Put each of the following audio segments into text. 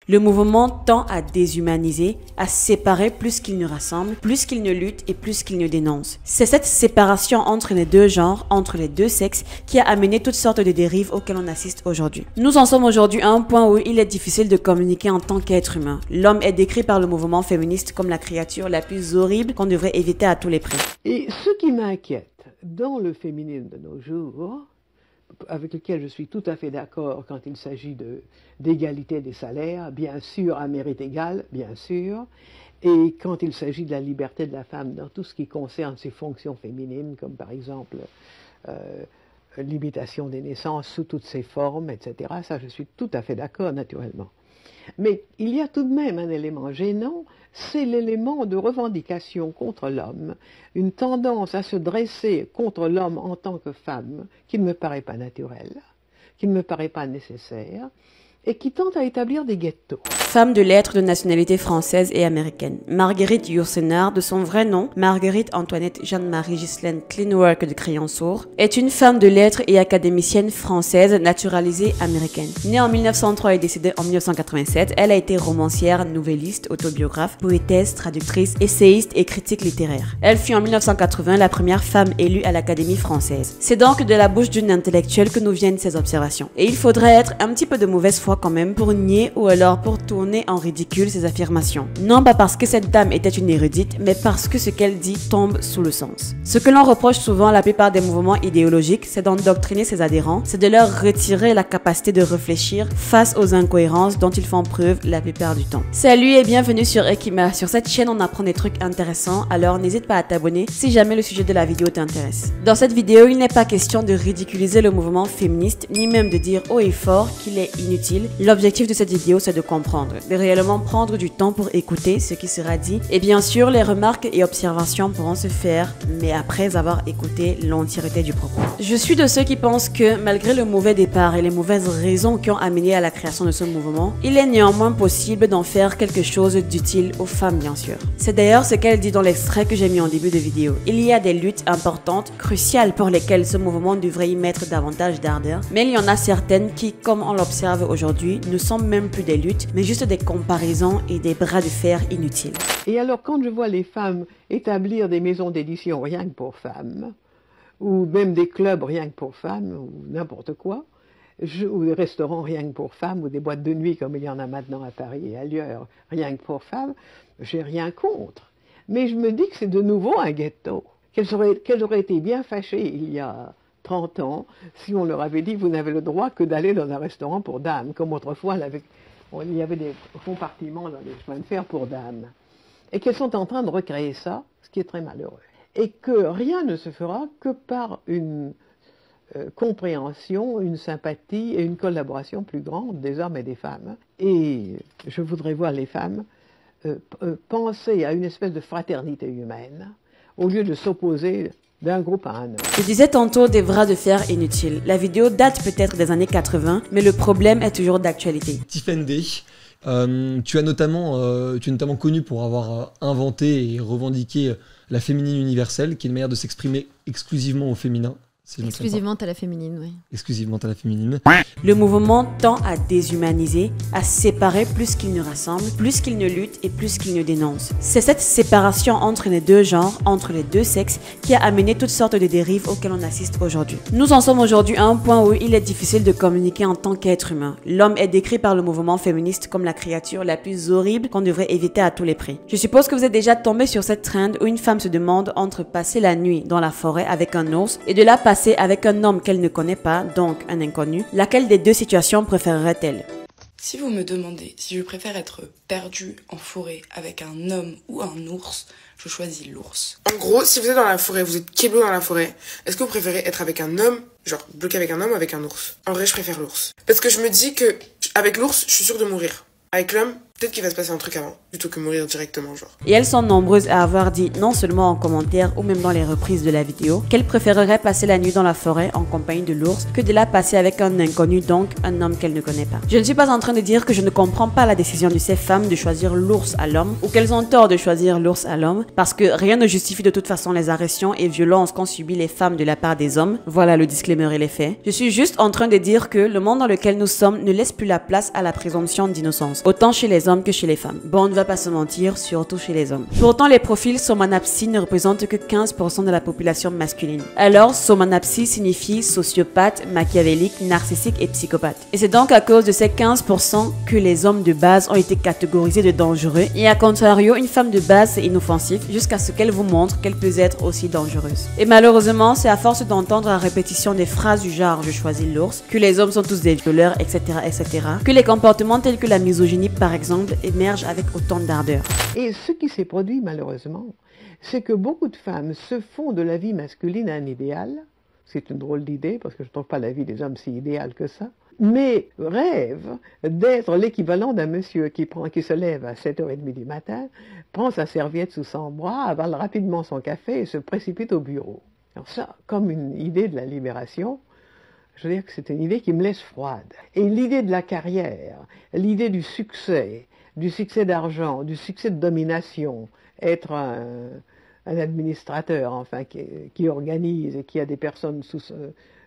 Le mouvement tend à déshumaniser, à séparer plus qu'il ne rassemble, plus qu'il ne lutte et plus qu'il ne dénonce. C'est cette séparation entre les deux genres, entre les deux sexes, qui a amené toutes sortes de dérives auxquelles on assiste aujourd'hui. Nous en sommes aujourd'hui à un point où il est difficile de communiquer en tant qu'être humain. L'homme est décrit par le mouvement féministe comme la créature la plus horrible qu'on devrait éviter à tous les prix. Et ce qui m'inquiète dans le féminisme de nos jours, avec lequel je suis tout à fait d'accord quand il s'agit d'égalité des salaires, bien sûr à mérite égal, bien sûr, et quand il s'agit de la liberté de la femme dans tout ce qui concerne ses fonctions féminines, comme par exemple limitation des naissances sous toutes ses formes, etc. Ça, je suis tout à fait d'accord, naturellement. Mais il y a tout de même un élément gênant, c'est l'élément de revendication contre l'homme, une tendance à se dresser contre l'homme en tant que femme, qui ne me paraît pas naturelle, qui ne me paraît pas nécessaire, et qui tente à établir des ghettos. Femme de lettres de nationalité française et américaine, Marguerite Yourcenar, de son vrai nom, Marguerite Antoinette Jeanne-Marie Ghislaine Kleinwerk de Crayonsourd, est une femme de lettres et académicienne française naturalisée américaine. Née en 1903 et décédée en 1987, elle a été romancière, nouvelliste, autobiographe, poétesse, traductrice, essayiste et critique littéraire. Elle fut en 1980 la première femme élue à l'Académie française. C'est donc de la bouche d'une intellectuelle que nous viennent ces observations. Et il faudrait être un petit peu de mauvaise foi quand même pour nier ou alors pour tourner en ridicule ces affirmations. Non pas parce que cette dame était une érudite, mais parce que ce qu'elle dit tombe sous le sens. Ce que l'on reproche souvent à la plupart des mouvements idéologiques, c'est d'endoctriner ses adhérents, c'est de leur retirer la capacité de réfléchir face aux incohérences dont ils font preuve la plupart du temps. Salut et bienvenue sur Ekima. Sur cette chaîne, on apprend des trucs intéressants, alors n'hésite pas à t'abonner si jamais le sujet de la vidéo t'intéresse. Dans cette vidéo, il n'est pas question de ridiculiser le mouvement féministe, ni même de dire haut et fort qu'il est inutile. L'objectif de cette vidéo, c'est de comprendre, de réellement prendre du temps pour écouter ce qui sera dit. Et bien sûr, les remarques et observations pourront se faire, mais après avoir écouté l'entièreté du propos. Je suis de ceux qui pensent que, malgré le mauvais départ et les mauvaises raisons qui ont amené à la création de ce mouvement, il est néanmoins possible d'en faire quelque chose d'utile aux femmes, bien sûr. C'est d'ailleurs ce qu'elle dit dans l'extrait que j'ai mis en début de vidéo. Il y a des luttes importantes, cruciales pour lesquelles ce mouvement devrait y mettre davantage d'ardeur, mais il y en a certaines qui, comme on l'observe aujourd'hui, ne sont même plus des luttes, mais juste des comparaisons et des bras de fer inutiles. Et alors, quand je vois les femmes établir des maisons d'édition rien que pour femmes, ou même des clubs rien que pour femmes, ou n'importe quoi, ou des restaurants rien que pour femmes, ou des boîtes de nuit comme il y en a maintenant à Paris et ailleurs, rien que pour femmes, j'ai rien contre. Mais je me dis que c'est de nouveau un ghetto, qu'elles auraient été bien fâchées il y a 30 ans, si on leur avait dit vous n'avez le droit que d'aller dans un restaurant pour dames, comme autrefois il y avait des compartiments dans les chemins de fer pour dames, et qu'elles sont en train de recréer ça, ce qui est très malheureux, et que rien ne se fera que par une compréhension, une sympathie et une collaboration plus grande des hommes et des femmes. Et je voudrais voir les femmes penser à une espèce de fraternité humaine, au lieu de s'opposer d'un groupe à un autre. Je disais tantôt des bras de fer inutiles. La vidéo date peut-être des années 80, mais le problème est toujours d'actualité. Tiffen Day, tu es notamment connu pour avoir inventé et revendiqué la féminine universelle, qui est une manière de s'exprimer exclusivement au féminin. Si exclusivement à la féminine, oui. Exclusivement à la féminine. Le mouvement tend à déshumaniser, à séparer plus qu'il ne rassemble, plus qu'il ne lutte et plus qu'il ne dénonce. C'est cette séparation entre les deux genres, entre les deux sexes, qui a amené toutes sortes de dérives auxquelles on assiste aujourd'hui. Nous en sommes aujourd'hui à un point où il est difficile de communiquer en tant qu'être humain. L'homme est décrit par le mouvement féministe comme la créature la plus horrible qu'on devrait éviter à tous les prix. Je suppose que vous êtes déjà tombé sur cette trend où une femme se demande entre passer la nuit dans la forêt avec un ours et de la passer avec un homme qu'elle ne connaît pas, donc un inconnu, laquelle des deux situations préférerait-elle? Si vous me demandez si je préfère être perdue en forêt avec un homme ou un ours, je choisis l'ours. En gros, si vous êtes dans la forêt, vous êtes keblo dans la forêt, est-ce que vous préférez être avec un homme, genre bloqué avec un homme ou avec un ours? En vrai, je préfère l'ours. Parce que je me dis que avec l'ours, je suis sûre de mourir. Avec l'homme, Peut-être qu'il va se passer un truc avant, plutôt que mourir directement, genre. Et elles sont nombreuses à avoir dit, non seulement en commentaire ou même dans les reprises de la vidéo, qu'elles préféreraient passer la nuit dans la forêt en compagnie de l'ours que de la passer avec un inconnu, donc un homme qu'elles ne connaissent pas. Je ne suis pas en train de dire que je ne comprends pas la décision de ces femmes de choisir l'ours à l'homme, ou qu'elles ont tort de choisir l'ours à l'homme, parce que rien ne justifie de toute façon les agressions et violences qu'ont subi les femmes de la part des hommes. Voilà, le disclaimer et les faits. Je suis juste en train de dire que le monde dans lequel nous sommes ne laisse plus la place à la présomption d'innocence, autant chez les hommes que chez les femmes. Bon, on ne va pas se mentir, surtout chez les hommes. Pourtant, les profils somanapsie ne représentent que 15% de la population masculine. Alors, somanapsie signifie sociopathe, machiavélique, narcissique et psychopathe. Et c'est donc à cause de ces 15% que les hommes de base ont été catégorisés de dangereux, et à contrario, une femme de base c'est inoffensif jusqu'à ce qu'elle vous montre qu'elle peut être aussi dangereuse. Et malheureusement, c'est à force d'entendre à répétition des phrases du genre « je choisis l'ours », que les hommes sont tous des violeurs, etc., que les comportements tels que la misogynie par exemple émergent avec autant d'ardeur. Et ce qui s'est produit malheureusement, c'est que beaucoup de femmes se font de la vie masculine un idéal. C'est une drôle d'idée parce que je ne trouve pas la vie des hommes si idéale que ça. Mais rêvent d'être l'équivalent d'un monsieur qui se lève à 7h30 du matin, prend sa serviette sous son bras, avale rapidement son café et se précipite au bureau. Alors ça, comme une idée de la libération, je veux dire que c'est une idée qui me laisse froide. Et l'idée de la carrière, l'idée du succès d'argent, du succès de domination, être un administrateur, enfin, qui organise et qui a des personnes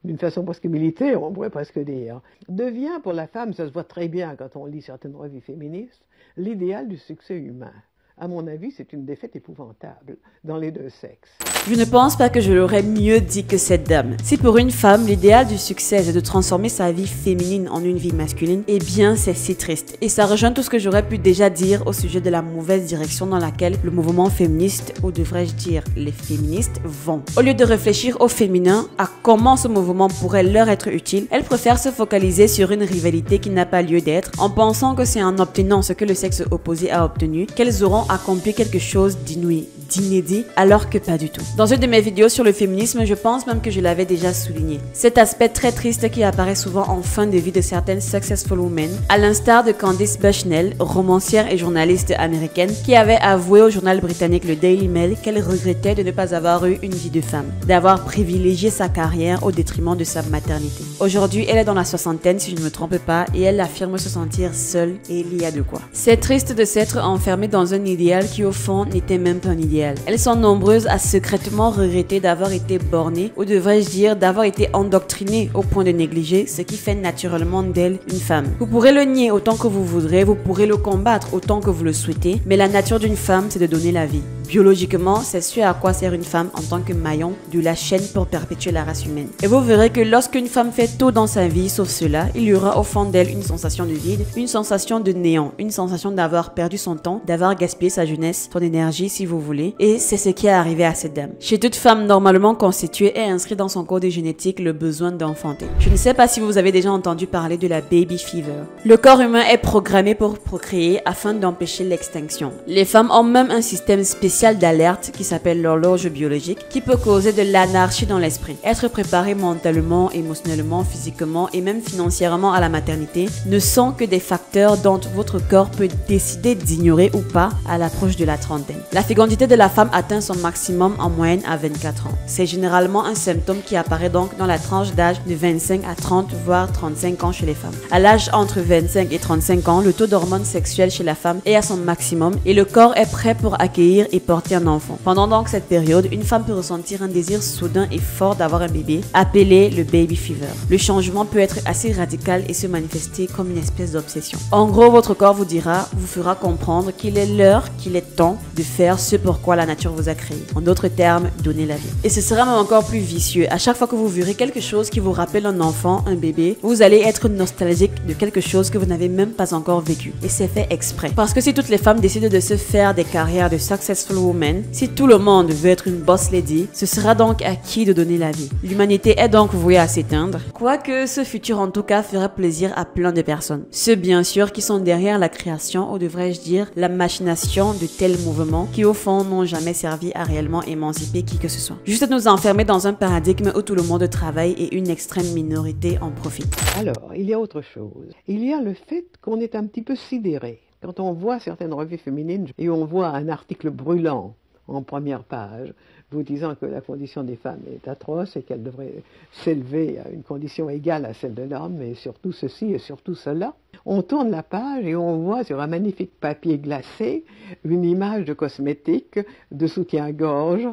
d'une façon presque militaire, on pourrait presque dire, devient pour la femme, ça se voit très bien quand on lit certaines revues féministes, l'idéal du succès humain. À mon avis, c'est une défaite épouvantable dans les deux sexes. Je ne pense pas que je l'aurais mieux dit que cette dame. Si pour une femme, l'idéal du succès est de transformer sa vie féminine en une vie masculine, eh bien c'est si triste. Et ça rejoint tout ce que j'aurais pu déjà dire au sujet de la mauvaise direction dans laquelle le mouvement féministe, ou devrais-je dire les féministes, vont. Au lieu de réfléchir au féminin, à comment ce mouvement pourrait leur être utile, elles préfèrent se focaliser sur une rivalité qui n'a pas lieu d'être, en pensant que c'est en obtenant ce que le sexe opposé a obtenu qu'elles auront accompli quelque chose d'inouï, d'inédit, alors que pas du tout. Dans une de mes vidéos sur le féminisme, je pense même que je l'avais déjà souligné. Cet aspect très triste qui apparaît souvent en fin de vie de certaines successful women, à l'instar de Candice Bushnell, romancière et journaliste américaine, qui avait avoué au journal britannique le Daily Mail qu'elle regrettait de ne pas avoir eu une vie de femme, d'avoir privilégié sa carrière au détriment de sa maternité. Aujourd'hui, elle est dans la soixantaine si je ne me trompe pas, et elle affirme se sentir seule, et il y a de quoi. C'est triste de s'être enfermée dans un idéal qui au fond n'était même pas un idéal. Elles sont nombreuses à secrètement regretter d'avoir été bornées, ou devrais-je dire d'avoir été endoctrinées au point de négliger ce qui fait naturellement d'elle une femme. Vous pourrez le nier autant que vous voudrez, vous pourrez le combattre autant que vous le souhaitez, mais la nature d'une femme c'est de donner la vie. Biologiquement, c'est ce à quoi sert une femme en tant que maillon de la chaîne pour perpétuer la race humaine. Et vous verrez que lorsqu'une femme fait tout dans sa vie sauf cela, il y aura au fond d'elle une sensation de vide, une sensation de néant, une sensation d'avoir perdu son temps, d'avoir gaspillé sa jeunesse, son énergie si vous voulez. Et c'est ce qui est arrivé à cette dame. Chez toute femme normalement constituée est inscrit dans son code génétique le besoin d'enfanter. Je ne sais pas si vous avez déjà entendu parler de la baby fever. Le corps humain est programmé pour procréer afin d'empêcher l'extinction. Les femmes ont même un système spécial d'alerte qui s'appelle l'horloge biologique qui peut causer de l'anarchie dans l'esprit. Être préparé mentalement, émotionnellement, physiquement et même financièrement à la maternité ne sont que des facteurs dont votre corps peut décider d'ignorer ou pas à l'approche de la trentaine. La fécondité de la femme atteint son maximum en moyenne à 24 ans. C'est généralement un symptôme qui apparaît donc dans la tranche d'âge de 25 à 30 voire 35 ans chez les femmes. À l'âge entre 25 et 35 ans, le taux d'hormones sexuelles chez la femme est à son maximum et le corps est prêt pour accueillir et porter un enfant. Pendant donc cette période, une femme peut ressentir un désir soudain et fort d'avoir un bébé, appelé le baby fever. Le changement peut être assez radical et se manifester comme une espèce d'obsession. En gros, votre corps vous fera comprendre qu'il est l'heure, qu'il est temps de faire ce pourquoi la nature vous a créé. En d'autres termes, donner la vie. Et ce sera même encore plus vicieux. À chaque fois que vous verrez quelque chose qui vous rappelle un enfant, un bébé, vous allez être nostalgique de quelque chose que vous n'avez même pas encore vécu. Et c'est fait exprès. Parce que si toutes les femmes décident de se faire des carrières de successful women, si tout le monde veut être une boss lady, ce sera donc à qui de donner la vie. L'humanité est donc vouée à s'éteindre. Quoique ce futur en tout cas fera plaisir à plein de personnes. Ceux bien sûr qui sont derrière la création, ou devrais-je dire la machination de tels mouvements qui au fond n'ont jamais servi à réellement émanciper qui que ce soit. Juste à nous enfermer dans un paradigme où tout le monde travaille et une extrême minorité en profite. Alors, il y a autre chose. Il y a le fait qu'on est un petit peu sidéré. Quand on voit certaines revues féminines et on voit un article brûlant en première page, vous disant que la condition des femmes est atroce et qu'elle devrait s'élever à une condition égale à celle de l'homme, et surtout ceci et surtout cela. On tourne la page et on voit sur un magnifique papier glacé une image de cosmétiques, de soutien-gorge,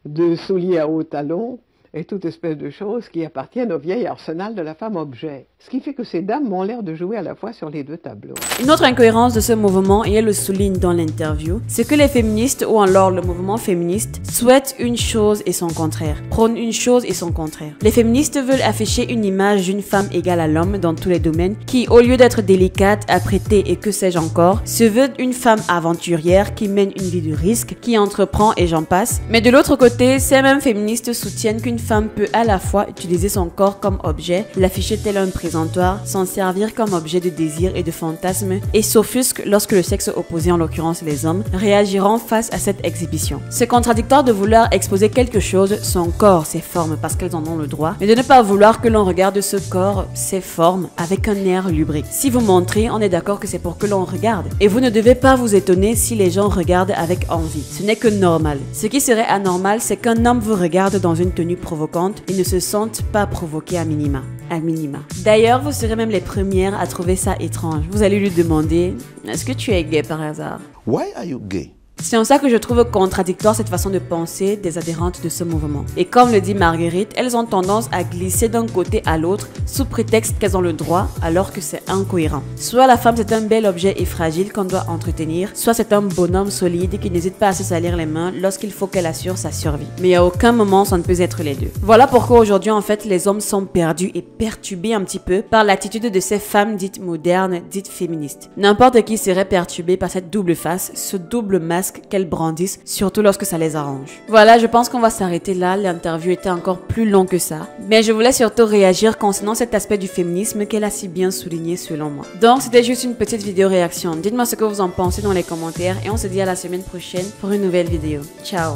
de souliers à hauts talons, et toute espèce de choses qui appartiennent au vieil arsenal de la femme objet. Ce qui fait que ces dames ont l'air de jouer à la fois sur les deux tableaux. Une autre incohérence de ce mouvement, et elle le souligne dans l'interview, c'est que les féministes, ou alors le mouvement féministe, souhaitent une chose et son contraire, prônent une chose et son contraire. Les féministes veulent afficher une image d'une femme égale à l'homme dans tous les domaines, qui, au lieu d'être délicate, apprêtée et que sais-je encore, se veut une femme aventurière qui mène une vie de risque, qui entreprend et j'en passe. Mais de l'autre côté, ces mêmes féministes soutiennent qu'une femme peut à la fois utiliser son corps comme objet, l'afficher tel un présentoir, s'en servir comme objet de désir et de fantasme, et s'offusquent lorsque le sexe opposé, en l'occurrence les hommes, réagiront face à cette exhibition. C'est contradictoire de vouloir exposer quelque chose, son corps, ses formes, parce qu'elles en ont le droit, mais de ne pas vouloir que l'on regarde ce corps, ses formes, avec un air lubrique. Si vous montrez, on est d'accord que c'est pour que l'on regarde. Et vous ne devez pas vous étonner si les gens regardent avec envie. Ce n'est que normal. Ce qui serait anormal, c'est qu'un homme vous regarde dans une tenue provocante et ne se sente pas provoqué à minima. D'ailleurs, vous serez même les premières à trouver ça étrange. Vous allez lui demander, est-ce que tu es gay par hasard? Why are you gay? C'est en ça que je trouve contradictoire cette façon de penser des adhérentes de ce mouvement. Et comme le dit Marguerite, elles ont tendance à glisser d'un côté à l'autre sous prétexte qu'elles ont le droit alors que c'est incohérent. Soit la femme c'est un bel objet et fragile qu'on doit entretenir, soit c'est un bonhomme solide qui n'hésite pas à se salir les mains lorsqu'il faut qu'elle assure sa survie. Mais à aucun moment ça ne peut être les deux. Voilà pourquoi aujourd'hui en fait les hommes sont perdus et perturbés un petit peu par l'attitude de ces femmes dites modernes, dites féministes. N'importe qui serait perturbé par cette double face, ce double masque qu'elles brandissent, surtout lorsque ça les arrange. Voilà, je pense qu'on va s'arrêter là. L'interview était encore plus longue que ça. Mais je voulais surtout réagir concernant cet aspect du féminisme qu'elle a si bien souligné selon moi. Donc, c'était juste une petite vidéo réaction. Dites-moi ce que vous en pensez dans les commentaires et on se dit à la semaine prochaine pour une nouvelle vidéo. Ciao!